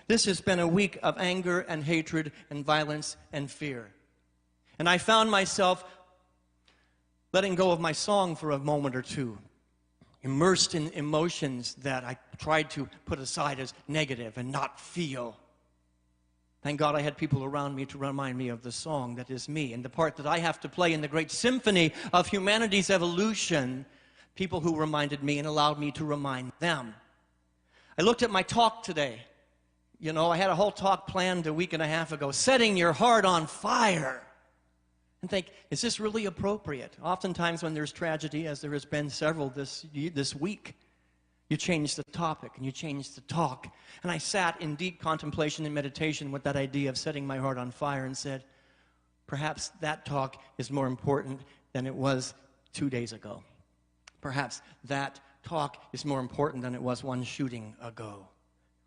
This has been a week of anger and hatred and violence and fear. And I found myself letting go of my song for a moment or two, immersed in emotions that I tried to put aside as negative and not feel. Thank God I had people around me to remind me of the song that is me, and the part that I have to play in the great symphony of humanity's evolution, people who reminded me and allowed me to remind them. I looked at my talk today. You know, I had a whole talk planned a week and a half ago, setting your heart on fire. And think, is this really appropriate? Oftentimes when there's tragedy, as there has been several this week, you change the topic and you change the talk. And I sat in deep contemplation and meditation with that idea of setting my heart on fire and said, perhaps that talk is more important than it was 2 days ago. Perhaps that talk is more important than it was one shooting ago.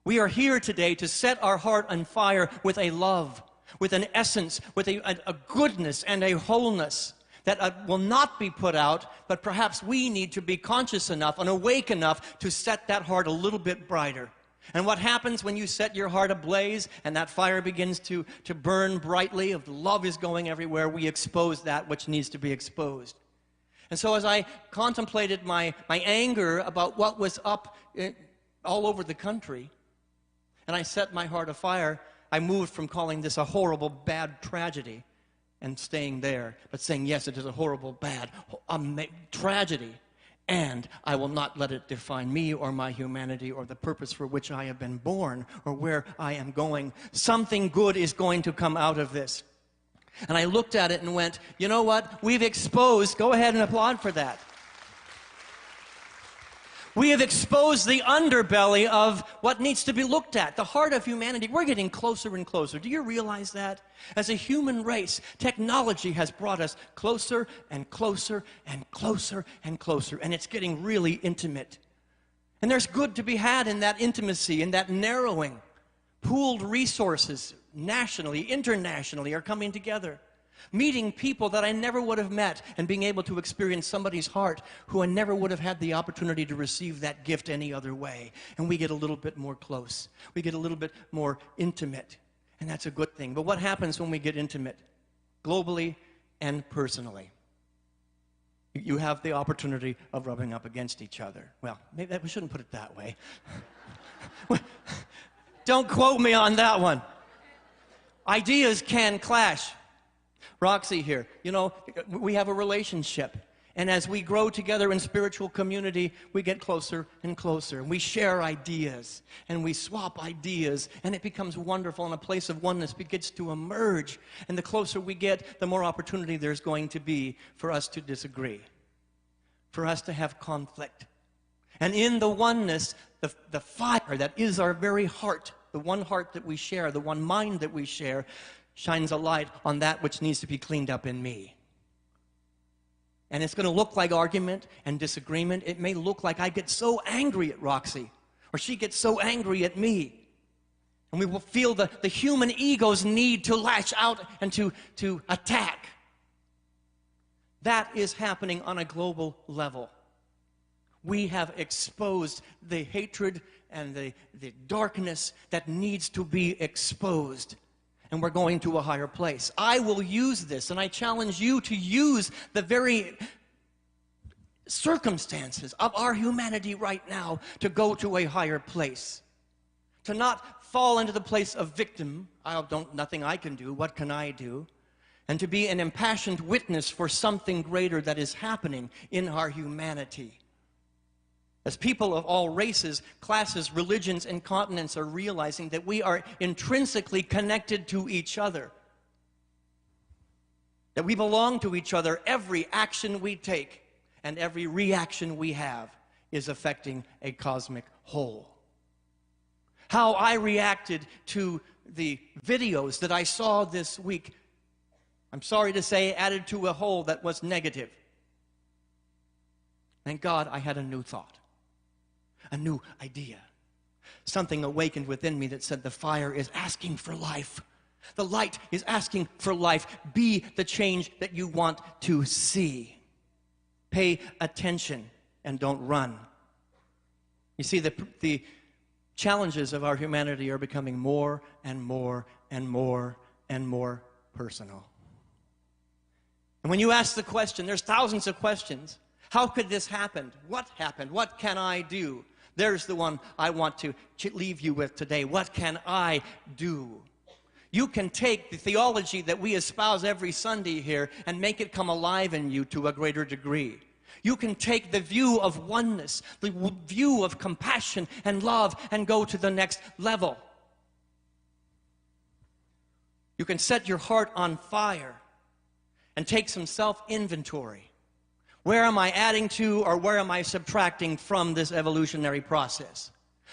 We are here today to set our heart on fire with a love, with an essence, with a goodness and a wholeness that will not be put out, but perhaps we need to be conscious enough and awake enough to set that heart a little bit brighter. And what happens when you set your heart ablaze and that fire begins to burn brightly, if love is going everywhere, we expose that which needs to be exposed. And so as I contemplated my anger about what was up all over the country, and I set my heart afire, I moved from calling this a horrible, bad tragedy and staying there, but saying, yes, it is a horrible, bad tragedy, and I will not let it define me or my humanity or the purpose for which I have been born or where I am going. Something good is going to come out of this. And I looked at it and went, you know what? We've exposed, go ahead and applaud for that. We have exposed the underbelly of what needs to be looked at, the heart of humanity. We're getting closer and closer. Do you realize that? As a human race, technology has brought us closer and closer and closer and closer, and it's getting really intimate. And there's good to be had in that intimacy, in that narrowing. Pooled resources, nationally, internationally, are coming together. Meeting people that I never would have met and being able to experience somebody's heart who I never would have had the opportunity to receive that gift any other way. And we get a little bit more close. We get a little bit more intimate. And that's a good thing. But what happens when we get intimate? Globally and personally. You have the opportunity of rubbing up against each other. Well, maybe we shouldn't put it that way. Don't quote me on that one. Ideas can clash. Roxy here, you know, we have a relationship. And as we grow together in spiritual community, we get closer and closer. And we share ideas, and we swap ideas, and it becomes wonderful, and a place of oneness begins to emerge. And the closer we get, the more opportunity there's going to be for us to disagree, for us to have conflict. And in the oneness, the fire that is our very heart, the one heart that we share, the one mind that we share, shines a light on that which needs to be cleaned up in me. And it's going to look like argument and disagreement. It may look like I get so angry at Roxy, or she gets so angry at me. And we will feel the human ego's need to lash out and to attack. That is happening on a global level. We have exposed the hatred and the darkness that needs to be exposed. And we're going to a higher place. I will use this, and I challenge you to use the very circumstances of our humanity right now to go to a higher place. To not fall into the place of victim, nothing I can do, what can I do? And to be an impassioned witness for something greater that is happening in our humanity. As people of all races, classes, religions, and continents are realizing that we are intrinsically connected to each other, that we belong to each other, every action we take and every reaction we have is affecting a cosmic whole. How I reacted to the videos that I saw this week, I'm sorry to say, added to a whole that was negative. Thank God I had a new thought. A new idea. Something awakened within me that said the fire is asking for life. The light is asking for life. Be the change that you want to see. Pay attention and don't run. You see, the challenges of our humanity are becoming more and more and more and more personal. And when you ask the question, there's thousands of questions. How could this happen? What happened? What can I do? There's the one I want to leave you with today. What can I do? You can take the theology that we espouse every Sunday here and make it come alive in you to a greater degree. You can take the view of oneness, the view of compassion and love, and go to the next level. You can set your heart on fire and take some self-inventory. Where am I adding to, or where am I subtracting from this evolutionary process?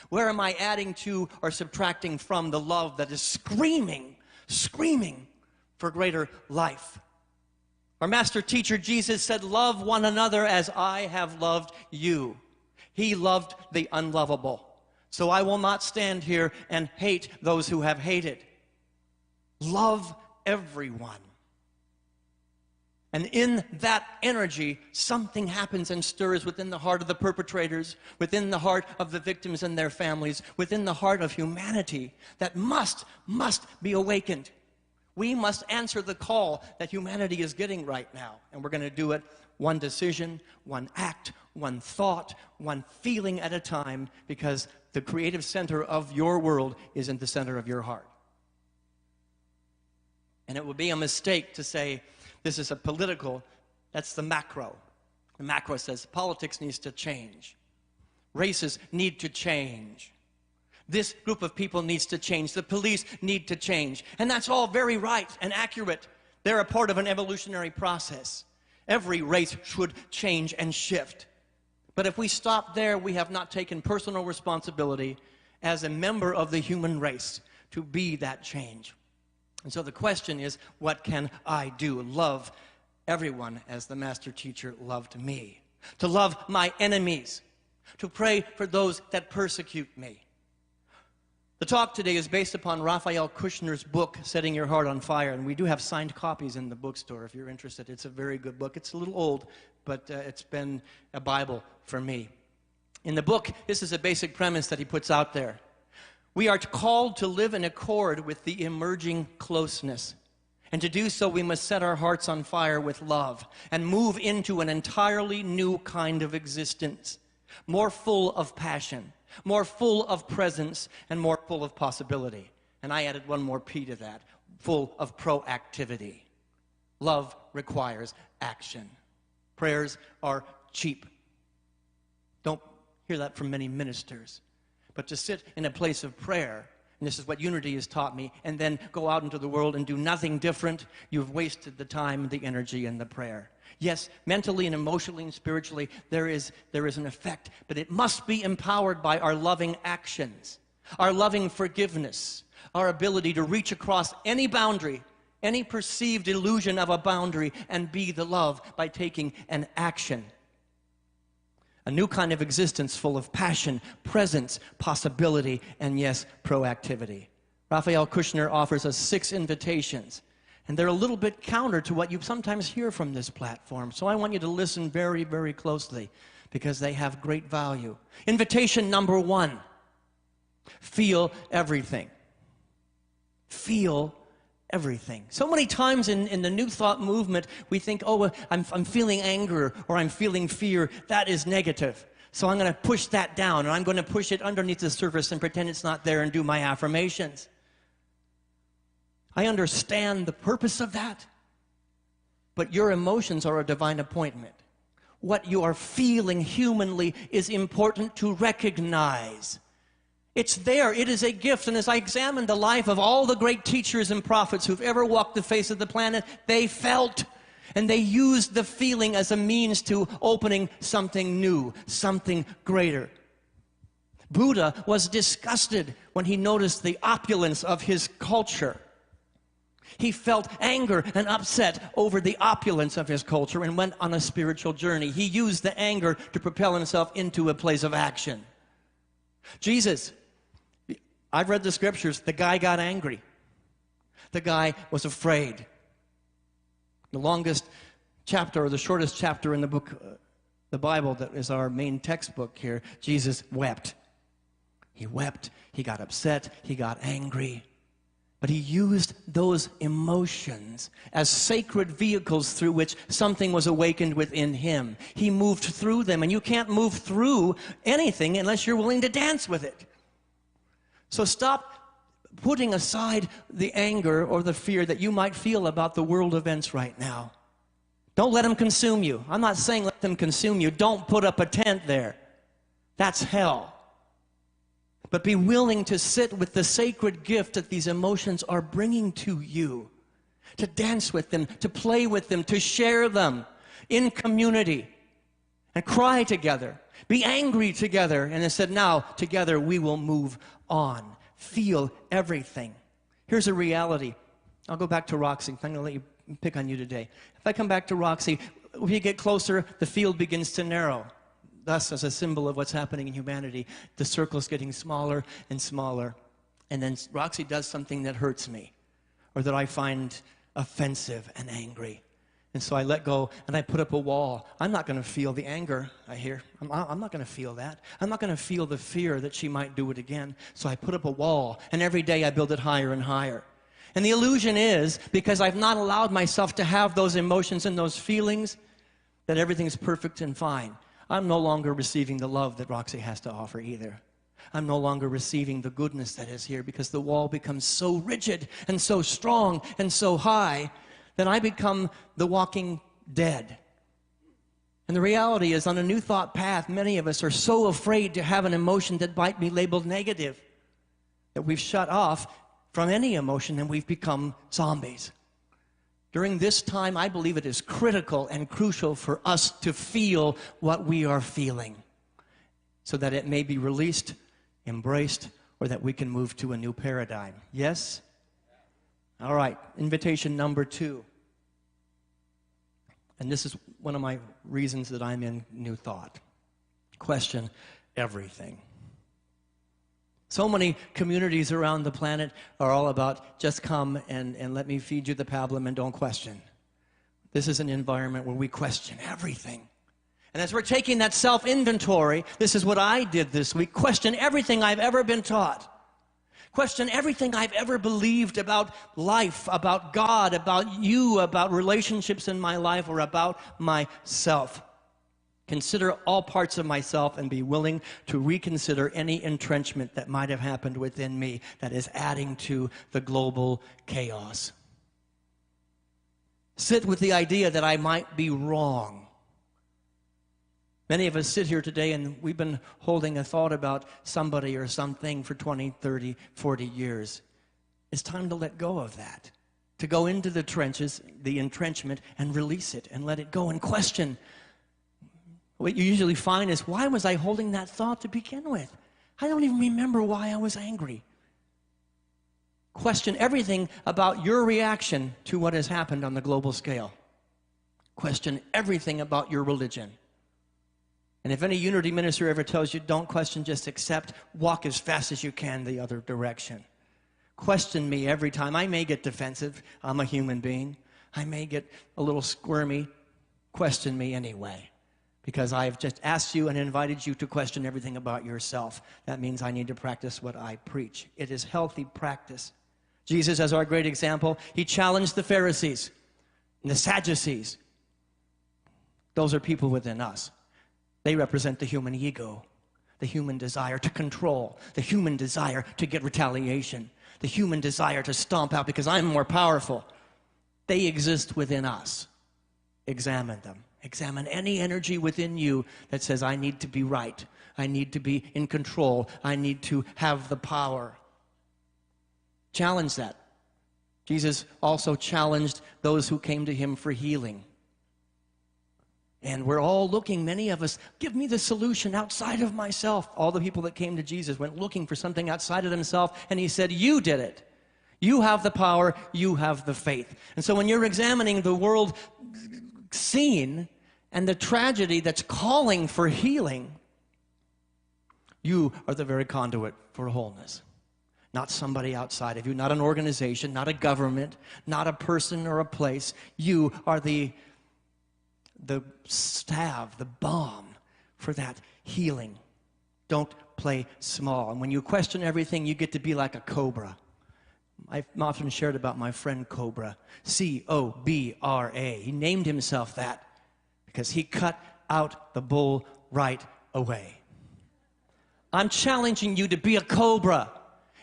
Where am I adding to or subtracting from the love that is screaming for greater life? Our master teacher Jesus said, "Love one another as I have loved you." He loved the unlovable. So I will not stand here and hate those who have hated. Love everyone. And in that energy, something happens and stirs within the heart of the perpetrators, within the heart of the victims and their families, within the heart of humanity that must be awakened. We must answer the call that humanity is getting right now. And we're going to do it one decision, one act, one thought, one feeling at a time, because the creative center of your world is in the center of your heart. And it would be a mistake to say, this is a political, that's the macro. The macro says politics needs to change. Races need to change. This group of people needs to change. The police need to change. And that's all very right and accurate. They're a part of an evolutionary process. Every race should change and shift. But if we stop there, we have not taken personal responsibility as a member of the human race to be that change. And so the question is, what can I do? Love everyone as the master teacher loved me. To love my enemies. To pray for those that persecute me. The talk today is based upon Raphael Kushner's book, Setting Your Heart on Fire. And we do have signed copies in the bookstore if you're interested. It's a very good book. It's a little old, but it's been a Bible for me. In the book, this is a basic premise that he puts out there. We are called to live in accord with the emerging closeness. And to do so, we must set our hearts on fire with love and move into an entirely new kind of existence, more full of passion, more full of presence, and more full of possibility. And I added one more P to that, full of proactivity. Love requires action. Prayers are cheap. Don't hear that from many ministers. But to sit in a place of prayer, and this is what unity has taught me, and then go out into the world and do nothing different, you've wasted the time, the energy, and the prayer. Yes, mentally and emotionally and spiritually, there is an effect, but it must be empowered by our loving actions, our loving forgiveness, our ability to reach across any boundary, any perceived illusion of a boundary, and be the love by taking an action. A new kind of existence full of passion, presence, possibility, and yes, proactivity. Raphael Kushner offers us 6 invitations, and they're a little bit counter to what you sometimes hear from this platform. So I want you to listen very, very closely because they have great value. Invitation number 1, feel everything. Feel everything. So many times in the New Thought movement, we think, oh, I'm feeling anger or I'm feeling fear. That is negative. So I'm going to push that down, and I'm going to push it underneath the surface and pretend it's not there and do my affirmations. I understand the purpose of that, but your emotions are a divine appointment. What you are feeling humanly is important to recognize. It's there. It is a gift. And as I examined the life of all the great teachers and prophets who've ever walked the face of the planet, they felt, and they used the feeling as a means to opening something new, something greater. Buddha was disgusted when he noticed the opulence of his culture. He felt anger and upset over the opulence of his culture and went on a spiritual journey. He used the anger to propel himself into a place of action. Jesus, I've read the scriptures. The guy got angry. The guy was afraid. The longest chapter, or the shortest chapter in the book, the Bible, that is our main textbook here, Jesus wept. He wept, he got upset, he got angry. But he used those emotions as sacred vehicles through which something was awakened within him. He moved through them, and you can't move through anything unless you're willing to dance with it. So stop putting aside the anger or the fear that you might feel about the world events right now. Don't let them consume you. I'm not saying let them consume you. Don't put up a tent there. That's hell. But be willing to sit with the sacred gift that these emotions are bringing to you, to dance with them, to play with them, to share them in community, and cry together, be angry together, and then said, now, together we will move on. Feel everything. Here's a reality. I'll go back to Roxy. I'm going to let you pick on you today. If I come back to Roxy, if you get closer, the field begins to narrow. Thus, as a symbol of what's happening in humanity, the circle's getting smaller and smaller. And then Roxy does something that hurts me, or that I find offensive and angry. And so I let go, and I put up a wall. I'm not going to feel the anger I hear. I'm not going to feel that. I'm not going to feel the fear that she might do it again. So I put up a wall, and every day I build it higher and higher. And the illusion is, because I've not allowed myself to have those emotions and those feelings, that everything's perfect and fine. I'm no longer receiving the love that Roxy has to offer either. I'm no longer receiving the goodness that is here, because the wall becomes so rigid and so strong and so high that I become the walking dead. And the reality is, on a new thought path, many of us are so afraid to have an emotion that might be labeled negative that we've shut off from any emotion and we've become zombies. During this time, I believe it is critical and crucial for us to feel what we are feeling, so that it may be released, embraced, or that we can move to a new paradigm. Yes? All right, invitation number 2. And this is one of my reasons that I'm in New Thought. Question everything. So many communities around the planet are all about just come and let me feed you the pablum and don't question. This is an environment where we question everything. And as we're taking that self-inventory, this is what I did this week. Question everything I've ever been taught. Question everything I've ever believed about life, about God, about you, about relationships in my life, or about myself. Consider all parts of myself and be willing to reconsider any entrenchment that might have happened within me that is adding to the global chaos. Sit with the idea that I might be wrong. Many of us sit here today and we've been holding a thought about somebody or something for 20, 30, 40 years. It's time to let go of that, to go into the trenches, the entrenchment, and release it and let it go and question. What you usually find is, why was I holding that thought to begin with? I don't even remember why I was angry. Question everything about your reaction to what has happened on the global scale. Question everything about your religion. And if any unity minister ever tells you, don't question, just accept, walk as fast as you can the other direction. Question me every time. I may get defensive. I'm a human being. I may get a little squirmy. Question me anyway. Because I've just asked you and invited you to question everything about yourself. That means I need to practice what I preach. It is healthy practice. Jesus, as our great example, he challenged the Pharisees and the Sadducees. Those are people within us. They represent the human ego, the human desire to control, the human desire to get retaliation, the human desire to stomp out because I'm more powerful. They exist within us. Examine them. Examine any energy within you that says, I need to be right. I need to be in control. I need to have the power. Challenge that. Jesus also challenged those who came to him for healing. And we're all looking, many of us, give me the solution outside of myself. All the people that came to Jesus went looking for something outside of themselves, and he said, you did it. You have the power. You have the faith. And so when you're examining the world scene and the tragedy that's calling for healing, you are the very conduit for wholeness. Not somebody outside of you, not an organization, not a government, not a person or a place. You are the salve, the balm for that healing. Don't play small. And when you question everything, you get to be like a cobra. I've often shared about my friend Cobra, C-O-B-R-A. He named himself that because he cut out the bull right away. I'm challenging you to be a cobra.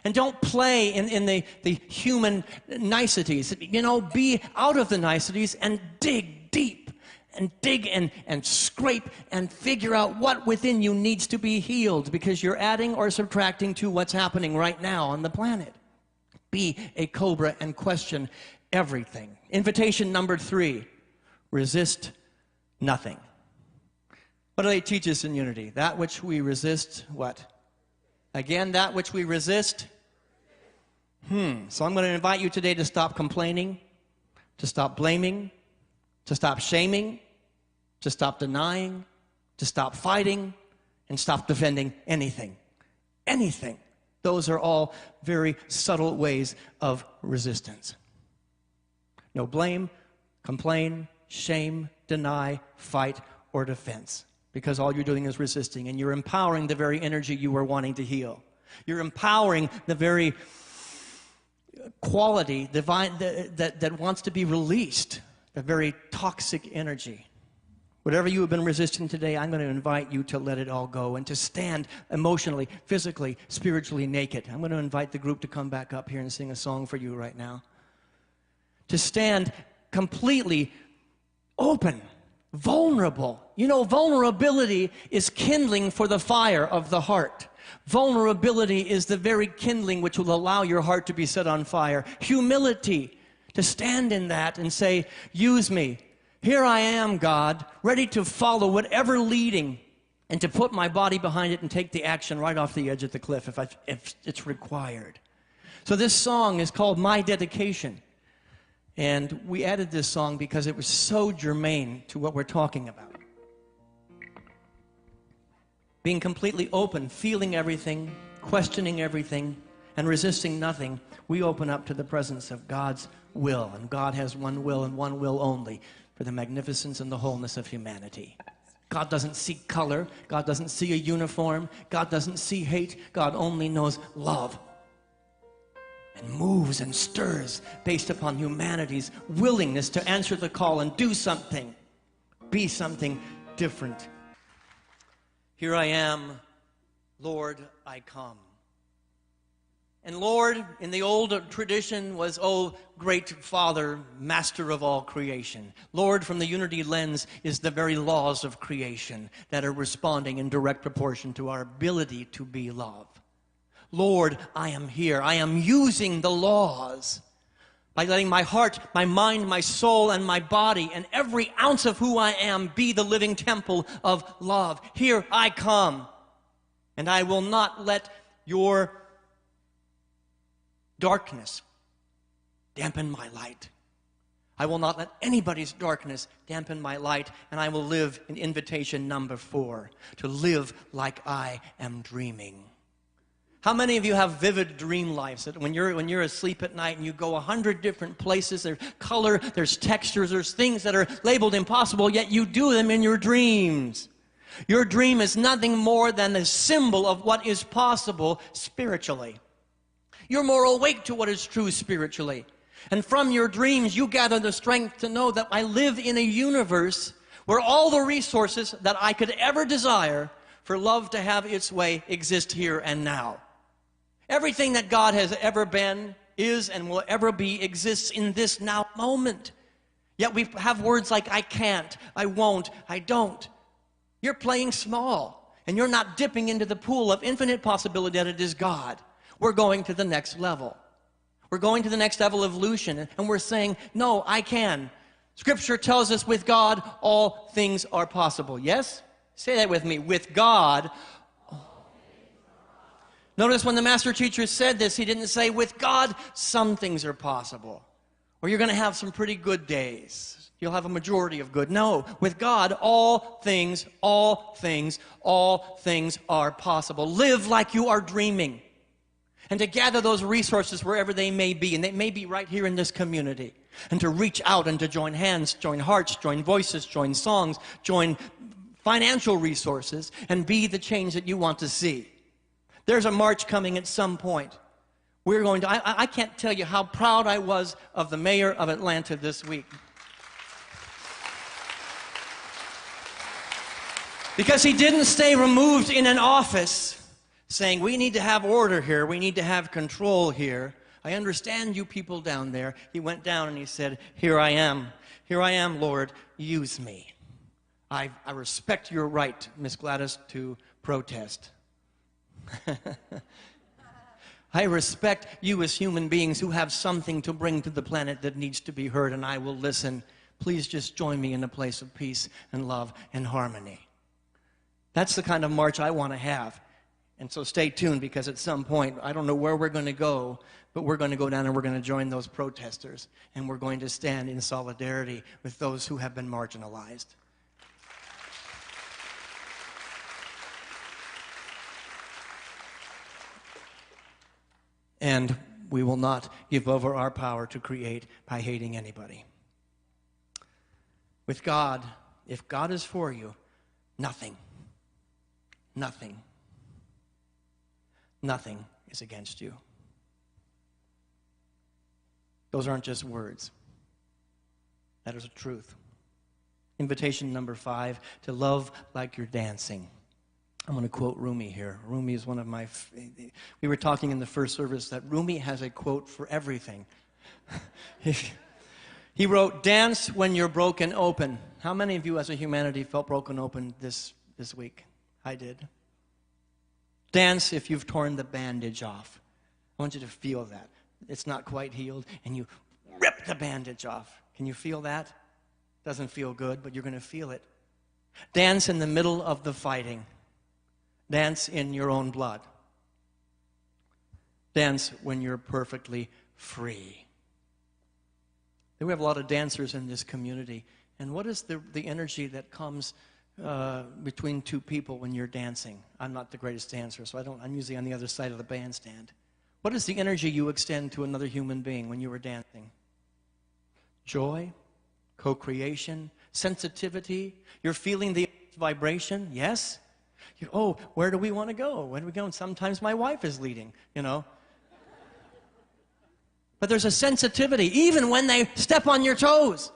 And don't play in the human niceties. You know, be out of the niceties and dig deep. And dig and scrape and figure out what within you needs to be healed, because you're adding or subtracting to what's happening right now on the planet. Be a cobra and question everything. Invitation number 3, resist nothing. What do they teach us in Unity? That which we resist, what? Again, that which we resist. So I'm going to invite you today to stop complaining, to stop blaming, to stop shaming, to stop denying, to stop fighting, and stop defending anything. Anything. Those are all very subtle ways of resistance. No blame, complain, shame, deny, fight, or defense. Because all you're doing is resisting, and you're empowering the very energy you were wanting to heal. You're empowering the very quality divine that wants to be released, the very toxic energy. Whatever you have been resisting today, I'm going to invite you to let it all go and to stand emotionally, physically, spiritually naked. I'm going to invite the group to come back up here and sing a song for you right now. To stand completely open, vulnerable. You know, vulnerability is kindling for the fire of the heart. Vulnerability is the very kindling which will allow your heart to be set on fire. Humility, to stand in that and say, use me. Here I am, God, ready to follow whatever leading and to put my body behind it and take the action right off the edge of the cliff if it's required. So this song is called My Dedication. And we added this song because it was so germane to what we're talking about. Being completely open, feeling everything, questioning everything, and resisting nothing, we open up to the presence of God's will. And God has one will and one will only, for the magnificence and the wholeness of humanity. God doesn't see color. God doesn't see a uniform. God doesn't see hate. God only knows love. And moves and stirs based upon humanity's willingness to answer the call and do something. Be something different. Here I am, Lord, I come. And Lord, in the old tradition, was, oh, great Father, master of all creation. Lord, from the Unity lens, is the very laws of creation that are responding in direct proportion to our ability to be love. Lord, I am here. I am using the laws by letting my heart, my mind, my soul, and my body, and every ounce of who I am be the living temple of love. Here I come, and I will not let your darkness dampen my light. I will not let anybody's darkness dampen my light, and I will live in invitation number 4, to live like I am dreaming. How many of you have vivid dream lives that when you're asleep at night and you go 100 different places, there's color, there's textures, there's things that are labeled impossible, yet you do them in your dreams. Your dream is nothing more than a symbol of what is possible spiritually. You're more awake to what is true spiritually. And from your dreams, you gather the strength to know that I live in a universe where all the resources that I could ever desire for love to have its way exist here and now. Everything that God has ever been, is, and will ever be exists in this now moment. Yet we have words like I can't, I won't, I don't. You're playing small, and you're not dipping into the pool of infinite possibility that it is God. We're going to the next level. We're going to the next evolution, and we're saying, no, I can. Scripture tells us with God, all things are possible. Yes? Say that with me. With God, notice when the master teacher said this, he didn't say, with God, some things are possible. Or you're going to have some pretty good days. You'll have a majority of good. No, with God, all things are possible. Live like you are dreaming. And to gather those resources wherever they may be, and they may be right here in this community. And to reach out and to join hands, join hearts, join voices, join songs, join financial resources, and be the change that you want to see. There's a march coming at some point. We're going to, I can't tell you how proud I was of the mayor of Atlanta this week. Because he didn't stay removed in an office saying, we need to have order here, we need to have control here. I understand you people down there. He went down and he said, here I am, Lord, use me. I respect your right, Miss Gladys, to protest. I respect you as human beings who have something to bring to the planet that needs to be heard, and I will listen. Please just join me in a place of peace and love and harmony. That's the kind of march I want to have. And so stay tuned, because at some point, I don't know where we're going to go, but we're going to go down and we're going to join those protesters, and we're going to stand in solidarity with those who have been marginalized. And we will not give over our power to create by hating anybody. With God, if God is for you, nothing is against you. Those aren't just words. That is a truth. Invitation number 5, to love like you're dancing. I'm going to quote Rumi here. Rumi is one of my... We were talking in the first service that Rumi has a quote for everything. He wrote, dance when you're broken open. How many of you as a humanity felt broken open this week? I did. Dance if you've torn the bandage off. I want you to feel that. It's not quite healed, and you rip the bandage off. Can you feel that? Doesn't feel good, but you're going to feel it. Dance in the middle of the fighting. Dance in your own blood. Dance when you're perfectly free. We have a lot of dancers in this community. And what is the energy that comes between two people when you're dancing? I'm not the greatest dancer, so I'm usually on the other side of the bandstand. What is the energy you extend to another human being when you were dancing? Joy, co-creation, sensitivity. You're feeling the vibration, yes? Oh, where do we want to go? Where do we go? And sometimes my wife is leading, you know. But there's a sensitivity, even when they step on your toes.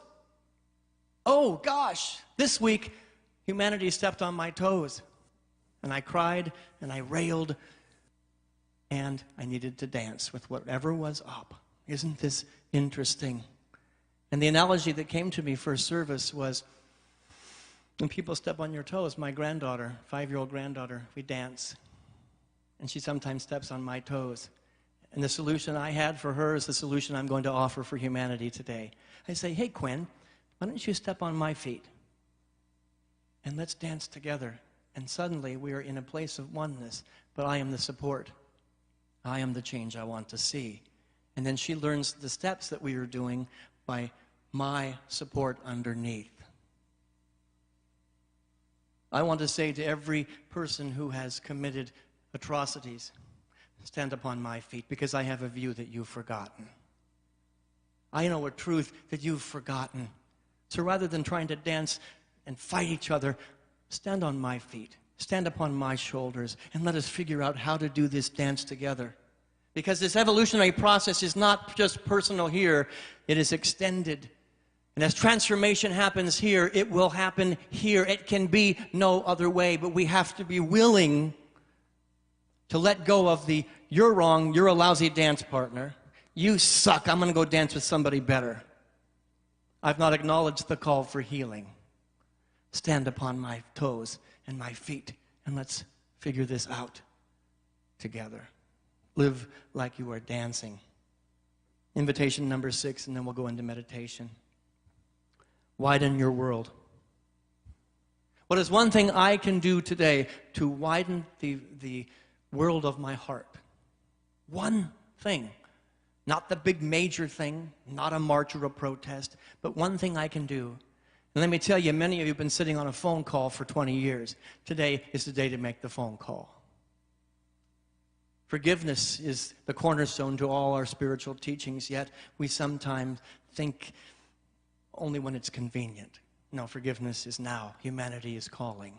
Oh, gosh, this week, humanity stepped on my toes. And I cried, and I railed, and I needed to dance with whatever was up. Isn't this interesting? And the analogy that came to me first service was, when people step on your toes, my granddaughter, 5-year-old granddaughter, we dance. And she sometimes steps on my toes. And the solution I had for her is the solution I'm going to offer for humanity today. I say, hey, Quinn, why don't you step on my feet? And let's dance together. And suddenly we are in a place of oneness, but I am the support. I am the change I want to see. And then she learns the steps that we are doing by my support underneath. I want to say to every person who has committed atrocities, stand upon my feet, because I have a view that you've forgotten. I know a truth that you've forgotten. So rather than trying to dance and fight each other, stand on my feet, stand upon my shoulders, and let us figure out how to do this dance together. Because this evolutionary process is not just personal here, it is extended. And as transformation happens here, it will happen here. It can be no other way, but we have to be willing to let go of the, you're wrong, you're a lousy dance partner, you suck, I'm going to go dance with somebody better. I've not acknowledged the call for healing. Stand upon my toes and my feet, and let's figure this out together. Live like you are dancing. Invitation number 6, and then we'll go into meditation. Widen your world. What is one thing I can do today to widen the world of my heart? One thing. Not the big major thing, not a march or a protest, but one thing I can do. And let me tell you, many of you have been sitting on a phone call for 20 years. Today is the day to make the phone call. Forgiveness is the cornerstone to all our spiritual teachings, yet we sometimes think only when it's convenient. No, forgiveness is now. Humanity is calling.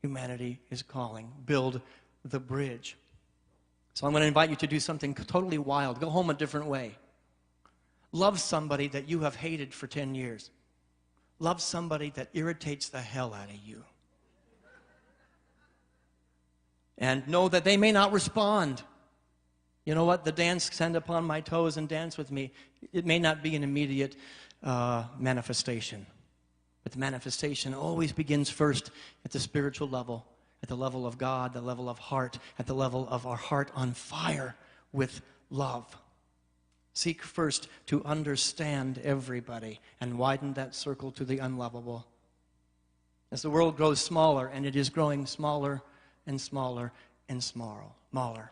Humanity is calling. Build the bridge. So I'm going to invite you to do something totally wild. Go home a different way. Love somebody that you have hated for 10 years. Love somebody that irritates the hell out of you. And know that they may not respond. You know what? The dance, stand upon my toes and dance with me. It may not be an immediate manifestation. But the manifestation always begins first at the spiritual level, at the level of God, the level of heart, at the level of our heart on fire with love. Seek first to understand everybody and widen that circle to the unlovable. As the world grows smaller, and it is growing smaller and smaller and smaller,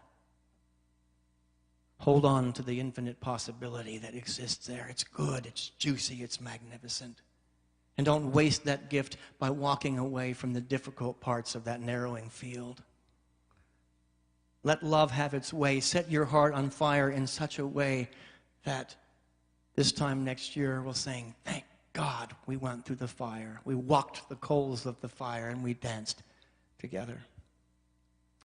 hold on to the infinite possibility that exists there. It's good, it's juicy, it's magnificent. And don't waste that gift by walking away from the difficult parts of that narrowing field. Let love have its way. Set your heart on fire in such a way that this time next year we'll sing, thank God we went through the fire. We walked the coals of the fire and we danced together.